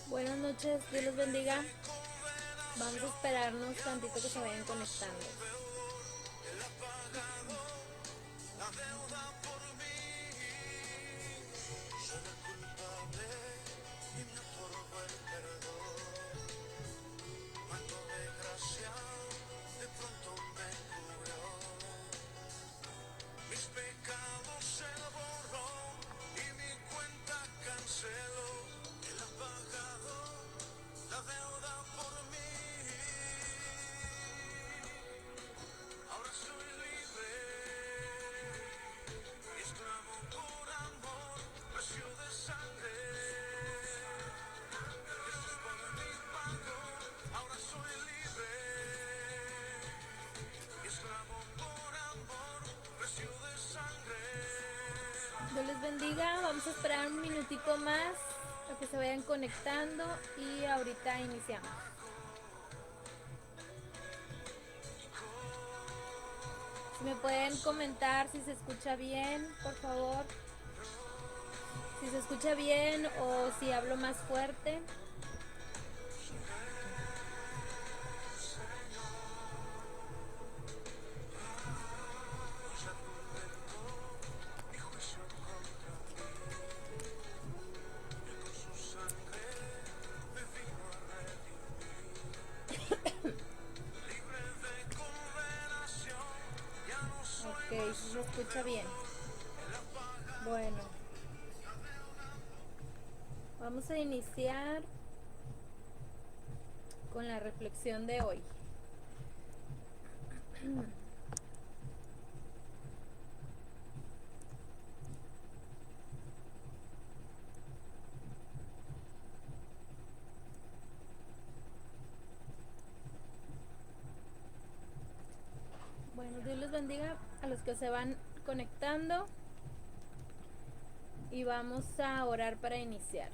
Buenas noches, Dios los bendiga. Vamos a esperarnos tantito que se vayan conectando. Dios les bendiga. Vamos a esperar un minutito más a que se vayan conectando y ahorita iniciamos. Si me pueden comentar si se escucha bien, por favor. Si se escucha bien o si hablo más fuerte. Ok, si se escucha bien. Bueno, vamos a iniciar con la reflexión de hoy. Bueno, Dios los bendiga a los que se van conectando y vamos a orar para iniciar.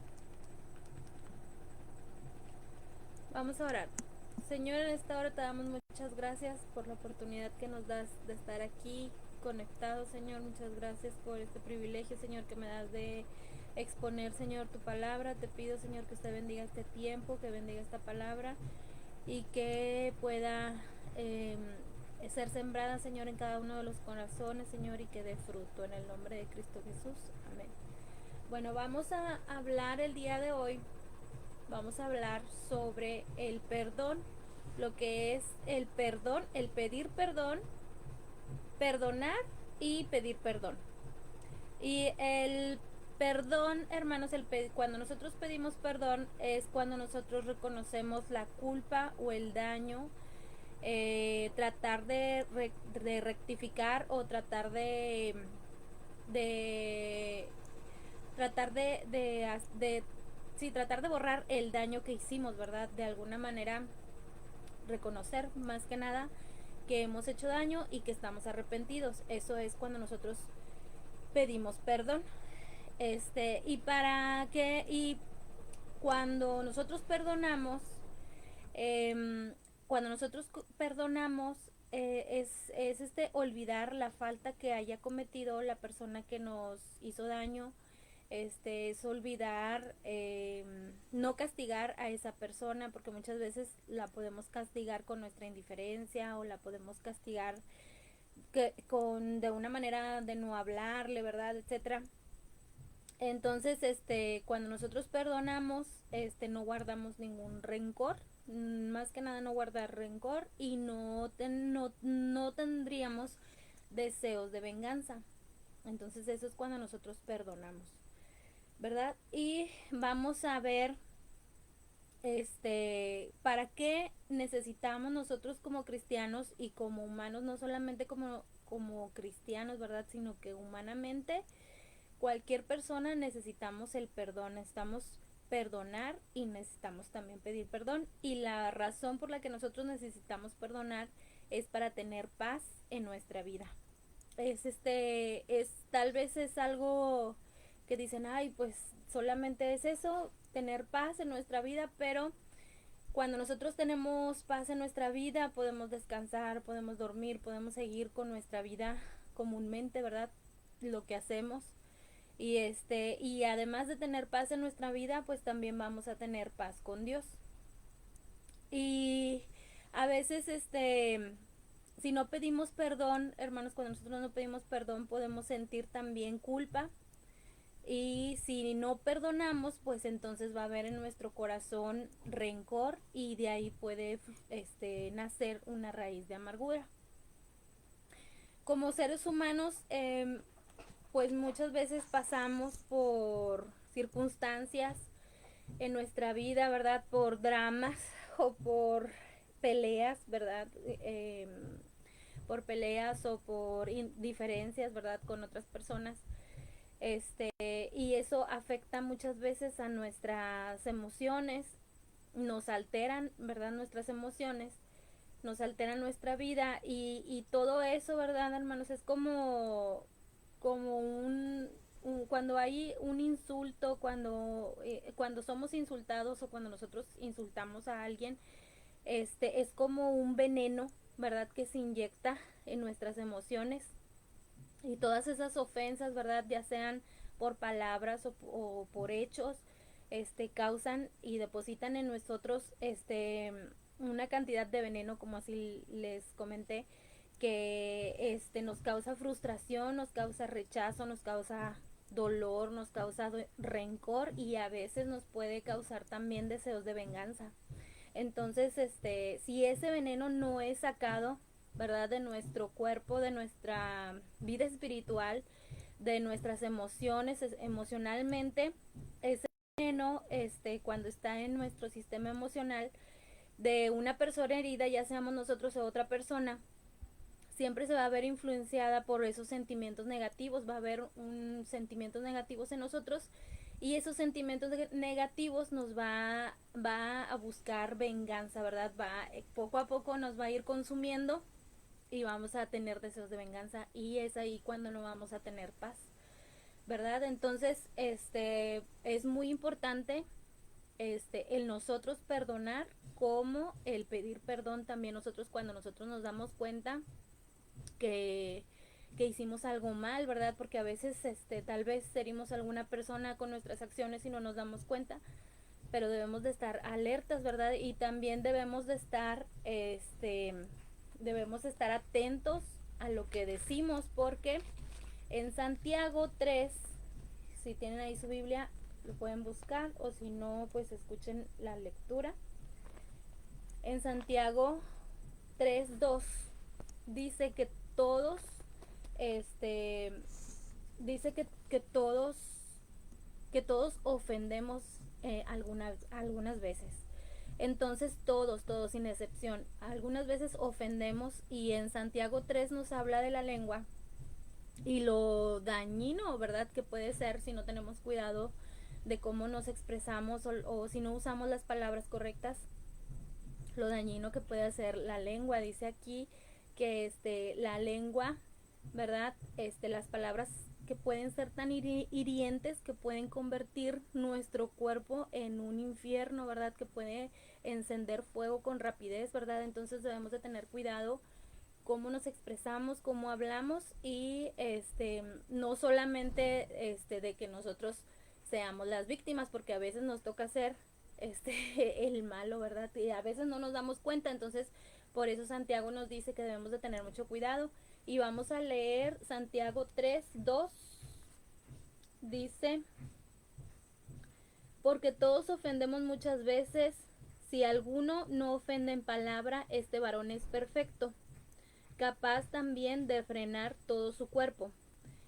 Vamos a orar. Señor, en esta hora te damos muchas gracias por la oportunidad que nos das de estar aquí conectados, Señor. Muchas gracias por este privilegio, Señor, que me das de exponer, Señor, tu palabra. Te pido, Señor, que usted bendiga este tiempo, que bendiga esta palabra y que pueda ser sembrada, Señor, en cada uno de los corazones, Señor, y que dé fruto en el nombre de Cristo Jesús. Amén. Bueno, vamos a hablar el día de hoy. Vamos a hablar sobre el perdón, lo que es el perdón, el pedir perdón, perdonar y pedir perdón. Y el perdón, hermanos, cuando nosotros pedimos perdón es cuando nosotros reconocemos la culpa o el daño, tratar de rectificar o tratar de tratar sí, tratar de borrar el daño que hicimos, ¿verdad? De alguna manera reconocer más que nada que hemos hecho daño y que estamos arrepentidos. Eso es cuando nosotros pedimos perdón. Y cuando nosotros perdonamos, cuando nosotros perdonamos, es olvidar la falta que haya cometido la persona que nos hizo daño. Es olvidar, no castigar a esa persona, porque muchas veces la podemos castigar con nuestra indiferencia o la podemos castigar de una manera de no hablarle, ¿verdad? Etcétera. Entonces, cuando nosotros perdonamos, no guardamos ningún rencor, más que nada no guardar rencor y no tendríamos deseos de venganza. Entonces eso es cuando nosotros perdonamos, ¿verdad? Y vamos a ver, para qué necesitamos nosotros como cristianos y como humanos, no solamente como cristianos, ¿verdad? Sino que humanamente cualquier persona necesitamos el perdón, necesitamos perdonar y necesitamos también pedir perdón. Y la razón por la que nosotros necesitamos perdonar es para tener paz en nuestra vida. Tal vez es algo que dicen, ay, pues solamente es eso, tener paz en nuestra vida, pero cuando nosotros tenemos paz en nuestra vida, podemos descansar, podemos dormir, podemos seguir con nuestra vida comúnmente, ¿verdad? Lo que hacemos. Y además de tener paz en nuestra vida, pues también vamos a tener paz con Dios. Y a veces, si no pedimos perdón, hermanos, cuando nosotros no pedimos perdón, podemos sentir también culpa. Y si no perdonamos, pues entonces va a haber en nuestro corazón rencor y de ahí puede nacer una raíz de amargura. Como seres humanos, pues muchas veces pasamos por circunstancias en nuestra vida, ¿verdad? Por dramas o por peleas, ¿verdad? Por peleas o por diferencias, ¿verdad? Con otras personas. Y eso afecta muchas veces a nuestras emociones, nos alteran, ¿verdad? Nuestras emociones, nos alteran nuestra vida y todo eso, ¿verdad, hermanos? Es como cuando hay un insulto, cuando somos insultados o cuando nosotros insultamos a alguien, es como un veneno, ¿verdad? Que se inyecta en nuestras emociones y todas esas ofensas, ¿verdad? Ya sean por palabras o por hechos, causan y depositan en nosotros, una cantidad de veneno, como así les comenté, que nos causa frustración, nos causa rechazo, nos causa dolor, nos causa rencor y a veces nos puede causar también deseos de venganza. Entonces, si ese veneno no es sacado, ¿verdad? De nuestro cuerpo, de nuestra vida espiritual, de nuestras emociones, emocionalmente, ese veneno, cuando está en nuestro sistema emocional, de una persona herida, ya seamos nosotros o otra persona, siempre se va a ver influenciada por esos sentimientos negativos, va a haber sentimientos negativos en nosotros y esos sentimientos negativos nos va a buscar venganza, ¿verdad? Poco a poco nos va a ir consumiendo y vamos a tener deseos de venganza y es ahí cuando no vamos a tener paz, ¿verdad? Entonces, es muy importante el nosotros perdonar como el pedir perdón también nosotros cuando nosotros nos damos cuenta que, que hicimos algo mal, ¿verdad? Porque a veces tal vez herimos a alguna persona con nuestras acciones y no nos damos cuenta, pero debemos de estar alertas, ¿verdad? Y también debemos estar atentos a lo que decimos, porque en Santiago 3, si tienen ahí su Biblia, lo pueden buscar, o si no, pues escuchen la lectura. En Santiago 3:2 dice que todos, este, dice que todos ofendemos algunas veces. Entonces todos sin excepción, algunas veces ofendemos y en Santiago 3 nos habla de la lengua y lo dañino, ¿verdad? Que puede ser si no tenemos cuidado de cómo nos expresamos o si no usamos las palabras correctas, lo dañino que puede hacer la lengua. Dice aquí que la lengua, ¿verdad? Las palabras que pueden ser tan hirientes que pueden convertir nuestro cuerpo en un infierno, ¿verdad? Que puede encender fuego con rapidez, ¿verdad? Entonces debemos de tener cuidado cómo nos expresamos, cómo hablamos y no solamente de que nosotros seamos las víctimas, porque a veces nos toca ser el malo, ¿verdad? Y a veces no nos damos cuenta, entonces por eso Santiago nos dice que debemos de tener mucho cuidado. Y vamos a leer Santiago 3:2. Dice, porque todos ofendemos muchas veces, si alguno no ofende en palabra, este varón es perfecto, capaz también de frenar todo su cuerpo.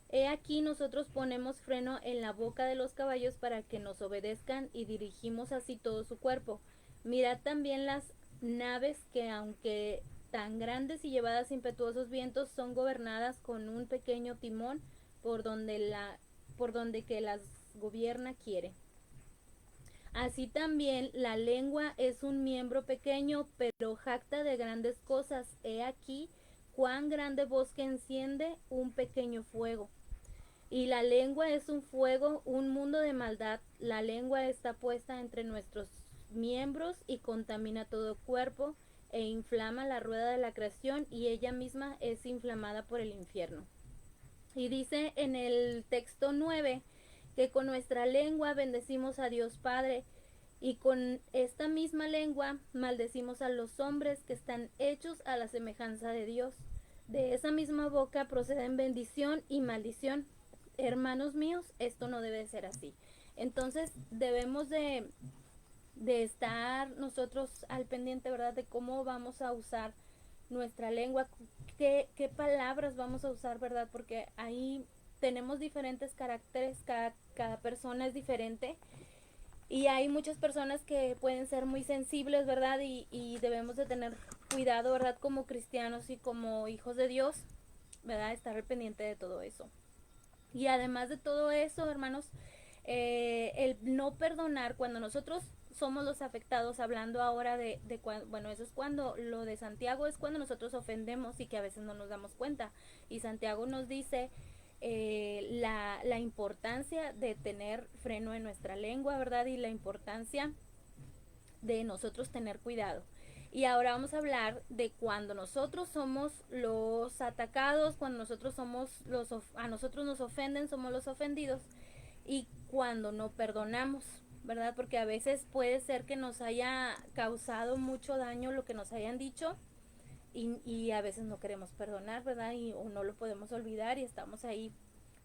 He aquí nosotros ponemos freno en la boca de los caballos para que nos obedezcan y dirigimos así todo su cuerpo. Mirad también las naves que aunque tan grandes y llevadas impetuosos vientos son gobernadas con un pequeño timón por donde que las gobierna quiere. Así también la lengua es un miembro pequeño, pero jacta de grandes cosas. He aquí cuán grande bosque enciende un pequeño fuego. Y la lengua es un fuego, un mundo de maldad. La lengua está puesta entre nuestros miembros y contamina todo cuerpo e inflama la rueda de la creación y ella misma es inflamada por el infierno. Y dice en el texto 9 que con nuestra lengua bendecimos a Dios Padre y con esta misma lengua maldecimos a los hombres que están hechos a la semejanza de Dios. De esa misma boca proceden bendición y maldición. Hermanos míos, esto no debe ser así. Entonces debemos de estar nosotros al pendiente, ¿verdad? De cómo vamos a usar nuestra lengua, qué palabras vamos a usar, ¿verdad? Porque ahí tenemos diferentes caracteres, cada persona es diferente y hay muchas personas que pueden ser muy sensibles, ¿verdad? Y debemos de tener cuidado, ¿verdad? Como cristianos y como hijos de Dios, ¿verdad? Estar al pendiente de todo eso. Y además de todo eso, hermanos, el no perdonar, cuando nosotros somos los afectados, hablando ahora bueno, eso es cuando, lo de Santiago es cuando nosotros ofendemos y que a veces no nos damos cuenta. Y Santiago nos dice la importancia de tener freno en nuestra lengua, ¿verdad? Y la importancia de nosotros tener cuidado. Y ahora vamos a hablar de cuando nosotros somos los atacados, cuando nosotros somos a nosotros nos ofenden, somos los ofendidos, y cuando no perdonamos, ¿verdad? Porque a veces puede ser que nos haya causado mucho daño lo que nos hayan dicho y a veces no queremos perdonar, ¿verdad? O no lo podemos olvidar y estamos ahí.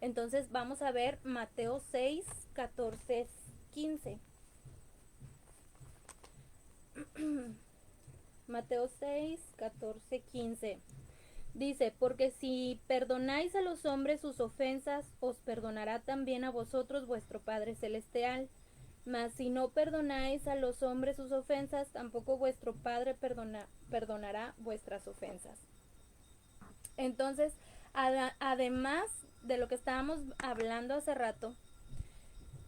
Entonces vamos a ver Mateo 6, 14, 15. Mateo 6, 14, 15. Dice, porque si perdonáis a los hombres sus ofensas, os perdonará también a vosotros vuestro Padre Celestial. Mas si no perdonáis a los hombres sus ofensas, tampoco vuestro Padre perdonará vuestras ofensas. Entonces, además de lo que estábamos hablando hace rato,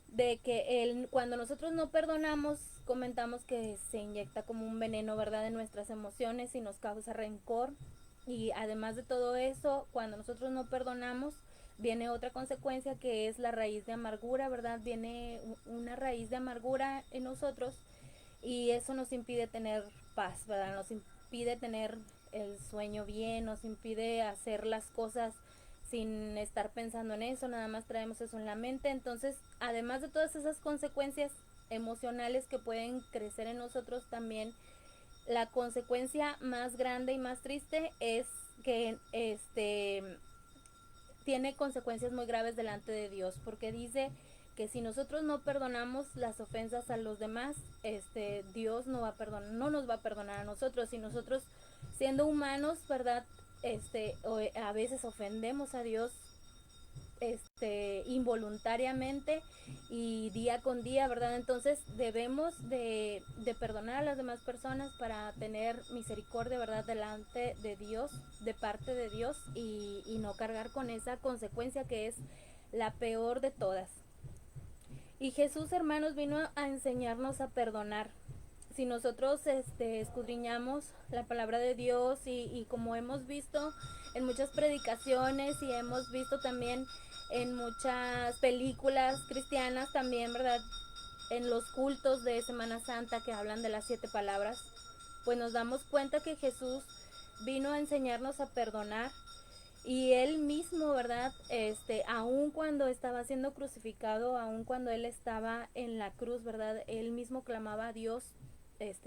de que cuando nosotros no perdonamos, comentamos que se inyecta como un veneno, ¿verdad?, en nuestras emociones y nos causa rencor. Y además de todo eso, cuando nosotros no perdonamos, viene otra consecuencia que es la raíz de amargura, ¿verdad? Viene una raíz de amargura en nosotros y eso nos impide tener paz, ¿verdad? Nos impide tener el sueño bien, nos impide hacer las cosas sin estar pensando en eso, nada más traemos eso en la mente. Entonces, además de todas esas consecuencias emocionales que pueden crecer en nosotros, también la consecuencia más grande y más triste es que tiene consecuencias muy graves delante de Dios, porque dice que si nosotros no perdonamos las ofensas a los demás, Dios no nos va a perdonar a nosotros. Y nosotros, siendo humanos, ¿verdad? A veces ofendemos a Dios involuntariamente y día con día, ¿verdad? Entonces debemos de perdonar a las demás personas para tener misericordia, ¿verdad?, delante de Dios, de parte de Dios, y no cargar con esa consecuencia que es la peor de todas. Y Jesús, hermanos, vino a enseñarnos a perdonar. Si nosotros escudriñamos la palabra de Dios y como hemos visto en muchas predicaciones y hemos visto también en muchas películas cristianas también, ¿verdad?, en los cultos de Semana Santa que hablan de las 7 palabras, pues nos damos cuenta que Jesús vino a enseñarnos a perdonar. Y él mismo, ¿verdad? Aun cuando estaba siendo crucificado, aun cuando él estaba en la cruz, ¿verdad? Él mismo clamaba a Dios,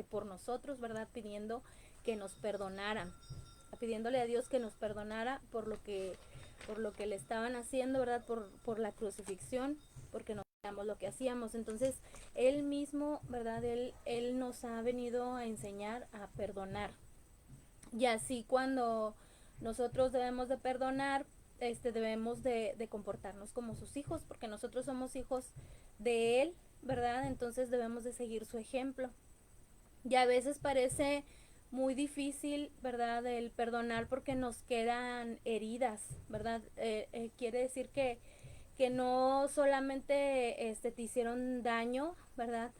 por nosotros, ¿verdad? Pidiendo que nos perdonaran, pidiéndole a Dios que nos perdonara por lo que le estaban haciendo, ¿verdad? Por la crucifixión, porque no hacíamos lo que hacíamos. Entonces, él mismo, ¿verdad? Él nos ha venido a enseñar a perdonar. Y así cuando nosotros debemos de perdonar, debemos de comportarnos como sus hijos, porque nosotros somos hijos de él, ¿verdad? Entonces debemos de seguir su ejemplo. Y a veces parece muy difícil, ¿verdad?, el perdonar porque nos quedan heridas, ¿verdad? Quiere decir que no solamente te hicieron daño, ¿verdad?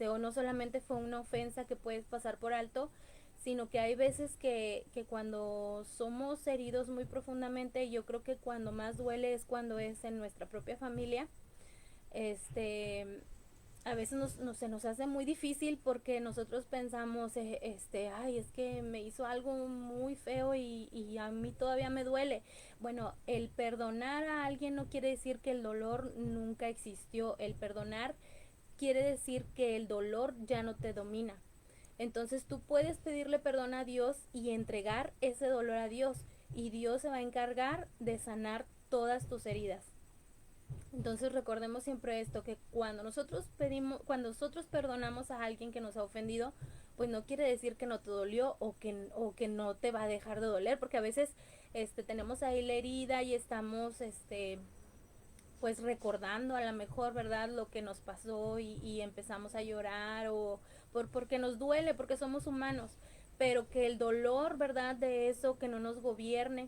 O no solamente fue una ofensa que puedes pasar por alto, sino que hay veces que cuando somos heridos muy profundamente, yo creo que cuando más duele es cuando es en nuestra propia familia, a veces se nos hace muy difícil porque nosotros pensamos, ay, es que me hizo algo muy feo y a mí todavía me duele. Bueno, el perdonar a alguien no quiere decir que el dolor nunca existió. El perdonar quiere decir que el dolor ya no te domina. Entonces tú puedes pedirle perdón a Dios y entregar ese dolor a Dios, y Dios se va a encargar de sanar todas tus heridas. Entonces recordemos siempre esto, que cuando nosotros perdonamos a alguien que nos ha ofendido, pues no quiere decir que no te dolió o que no te va a dejar de doler, porque a veces tenemos ahí la herida y estamos pues recordando a lo mejor, ¿verdad?, lo que nos pasó y empezamos a llorar porque nos duele, porque somos humanos, pero que el dolor, ¿verdad?, de eso que no nos gobierne,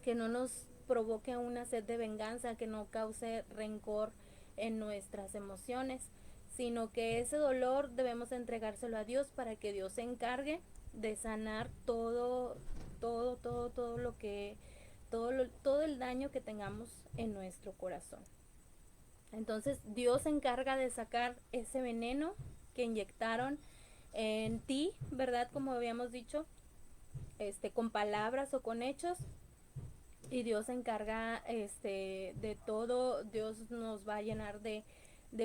que no nos provoque una sed de venganza, que no cause rencor en nuestras emociones, sino que ese dolor debemos entregárselo a Dios para que Dios se encargue de sanar todo lo que todo el daño que tengamos en nuestro corazón. Entonces Dios se encarga de sacar ese veneno que inyectaron en ti, ¿verdad? Como habíamos dicho, con palabras o con hechos, y Dios se encarga de todo. Dios nos va a llenar de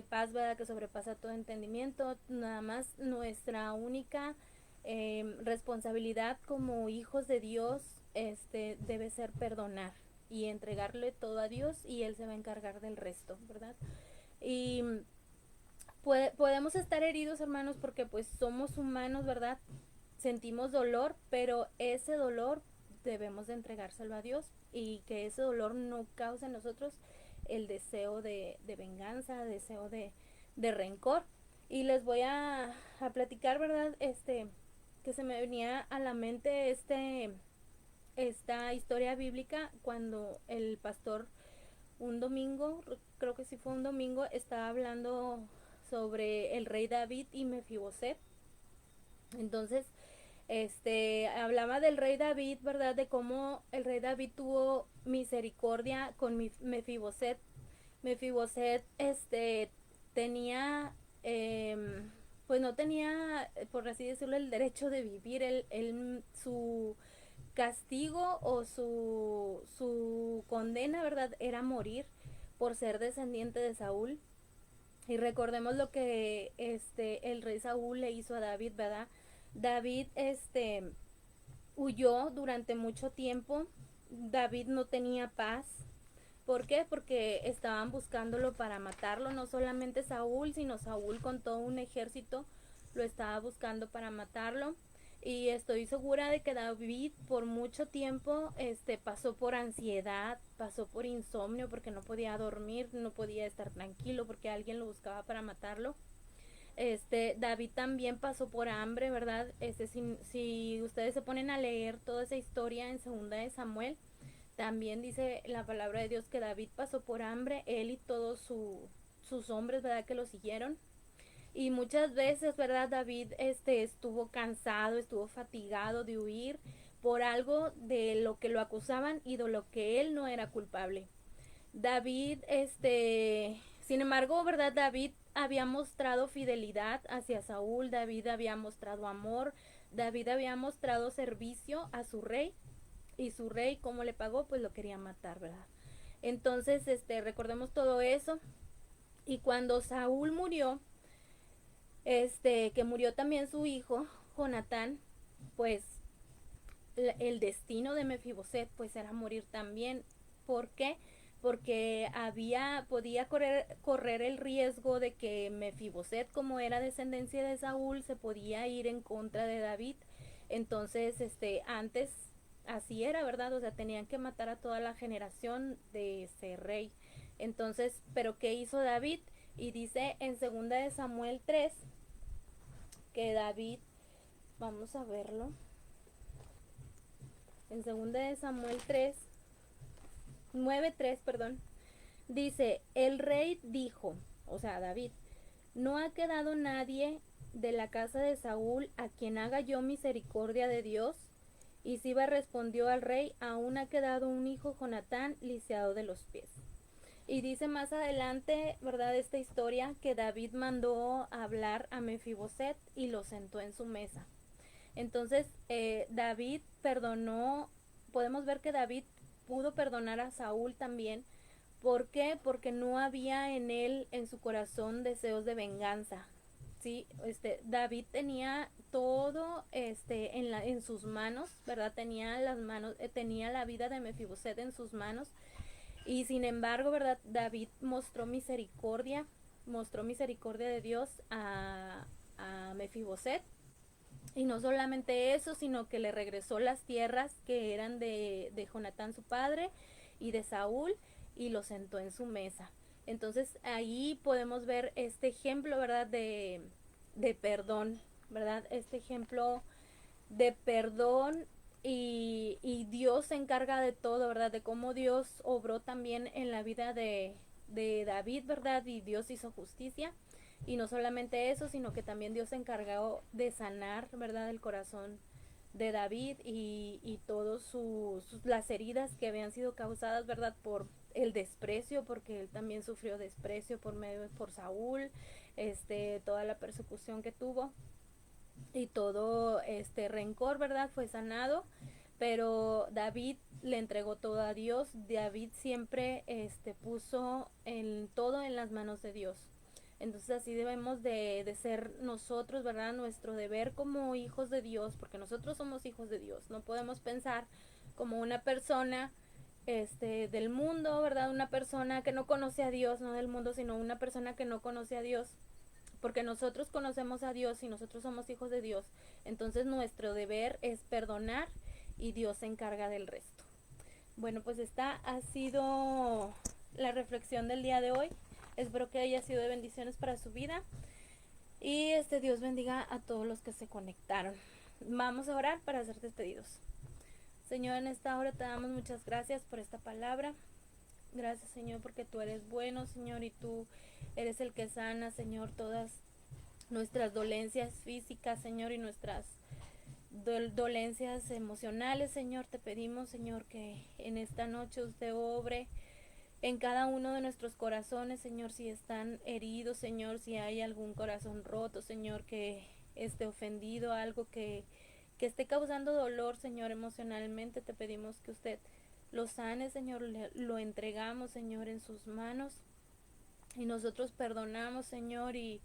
paz, ¿verdad?, que sobrepasa todo entendimiento. Nada más nuestra única responsabilidad como hijos de Dios debe ser perdonar y entregarle todo a Dios, y Él se va a encargar del resto, ¿verdad? Y podemos estar heridos, hermanos, porque pues somos humanos, ¿verdad? Sentimos dolor, pero ese dolor debemos de entregárselo a Dios, y que ese dolor no cause en nosotros el deseo de venganza, deseo de rencor. Y les voy a platicar, ¿verdad? Que se me venía a la mente esta historia bíblica cuando el pastor un domingo, creo que sí fue un domingo, estaba hablando sobre el rey David y Mefiboset. Entonces, hablaba del rey David, ¿verdad? De cómo el rey David tuvo misericordia con Mefiboset. Mefiboset, tenía, pues no tenía, por así decirlo, el derecho de vivir. Su castigo o su condena, ¿verdad?, era morir por ser descendiente de Saúl. Y recordemos lo que el rey Saúl le hizo a David, ¿verdad? David huyó durante mucho tiempo. David no tenía paz. ¿Por qué? Porque estaban buscándolo para matarlo. No solamente Saúl, sino Saúl con todo un ejército lo estaba buscando para matarlo. Y estoy segura de que David por mucho tiempo pasó por ansiedad, pasó por insomnio, porque no podía dormir, no podía estar tranquilo porque alguien lo buscaba para matarlo. David también pasó por hambre, ¿verdad? Si ustedes se ponen a leer toda esa historia en Segunda de Samuel, también dice la palabra de Dios que David pasó por hambre, él y todos sus hombres, ¿verdad?, que lo siguieron. Y muchas veces, ¿verdad?, David estuvo cansado, estuvo fatigado de huir por algo de lo que lo acusaban y de lo que él no era culpable. David, sin embargo, ¿verdad? David había mostrado fidelidad hacia Saúl, David había mostrado amor, David había mostrado servicio a su rey, y su rey, ¿cómo le pagó? Pues lo quería matar, ¿verdad? Entonces, recordemos todo eso. Y cuando Saúl murió, que murió también su hijo, Jonatán, pues el destino de Mefiboset pues era morir también. ¿Por qué? Porque podía correr el riesgo de que Mefiboset, como era descendencia de Saúl, se podía ir en contra de David. Entonces, antes así era, ¿verdad? O sea, tenían que matar a toda la generación de ese rey. Entonces, ¿pero qué hizo David? Y dice en 2 de Samuel 3 que David, vamos a verlo, en 2 de Samuel 9:3, perdón, dice, el rey dijo, o sea, David, no ha quedado nadie de la casa de Saúl a quien haga yo misericordia de Dios. Y Siba respondió al rey, aún ha quedado un hijo, Jonatán, lisiado de los pies. Y dice más adelante, ¿verdad? Esta historia que David mandó a hablar a Mefiboset y lo sentó en su mesa. Entonces, David perdonó, podemos ver que David pudo perdonar a Saúl también. ¿Por qué? Porque no había en él, en su corazón, deseos de venganza. Sí, David tenía todo en sus manos, ¿verdad? Tenía las manos, tenía la vida de Mefiboset en sus manos. Y sin embargo, ¿verdad? David mostró misericordia de Dios a Mefiboset. Y no solamente eso, sino que le regresó las tierras que eran de Jonatán su padre y de Saúl, y lo sentó en su mesa. Entonces ahí podemos ver este ejemplo, ¿verdad? De perdón, ¿verdad? Este ejemplo de perdón, y Dios se encarga de todo, ¿verdad? De cómo Dios obró también en la vida de David, ¿verdad? Y Dios hizo justicia. Y no solamente eso, sino que también Dios se encargó de sanar, ¿verdad? El corazón de David y todas las heridas que habían sido causadas, ¿verdad? Por el desprecio, porque él también sufrió desprecio por Saúl, toda la persecución que tuvo y todo este rencor, ¿verdad? Fue sanado, pero David le entregó todo a Dios. David siempre puso todo en las manos de Dios. Entonces así debemos de ser nosotros, ¿verdad? Nuestro deber como hijos de Dios, porque nosotros somos hijos de Dios. No podemos pensar como una persona del mundo, ¿verdad? Una persona que no conoce a Dios, no del mundo, sino una persona que no conoce a Dios, porque nosotros conocemos a Dios y nosotros somos hijos de Dios. Entonces nuestro deber es perdonar y Dios se encarga del resto. Bueno, pues esta ha sido la reflexión del día de hoy. Espero que haya sido de bendiciones para su vida. Y Dios bendiga a todos los que se conectaron. Vamos a orar para ser despedidos. Señor, en esta hora te damos muchas gracias por esta palabra. Gracias, Señor, porque tú eres bueno, Señor, y tú eres el que sana, Señor, todas nuestras dolencias físicas, Señor, y nuestras dolencias emocionales, Señor. Te pedimos, Señor, que en esta noche usted obre en cada uno de nuestros corazones, Señor, si están heridos, Señor, si hay algún corazón roto, Señor, que esté ofendido, algo que esté causando dolor, Señor, emocionalmente, te pedimos que usted lo sane, Señor, lo entregamos, Señor, en sus manos, y nosotros perdonamos, Señor, y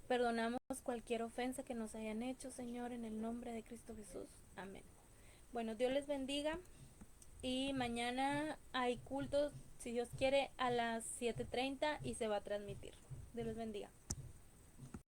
perdonamos cualquier ofensa que nos hayan hecho, Señor, en el nombre de Cristo Jesús. Amén. Bueno, Dios les bendiga. Y mañana hay cultos, si Dios quiere, a las 7:30 y se va a transmitir. Dios les bendiga.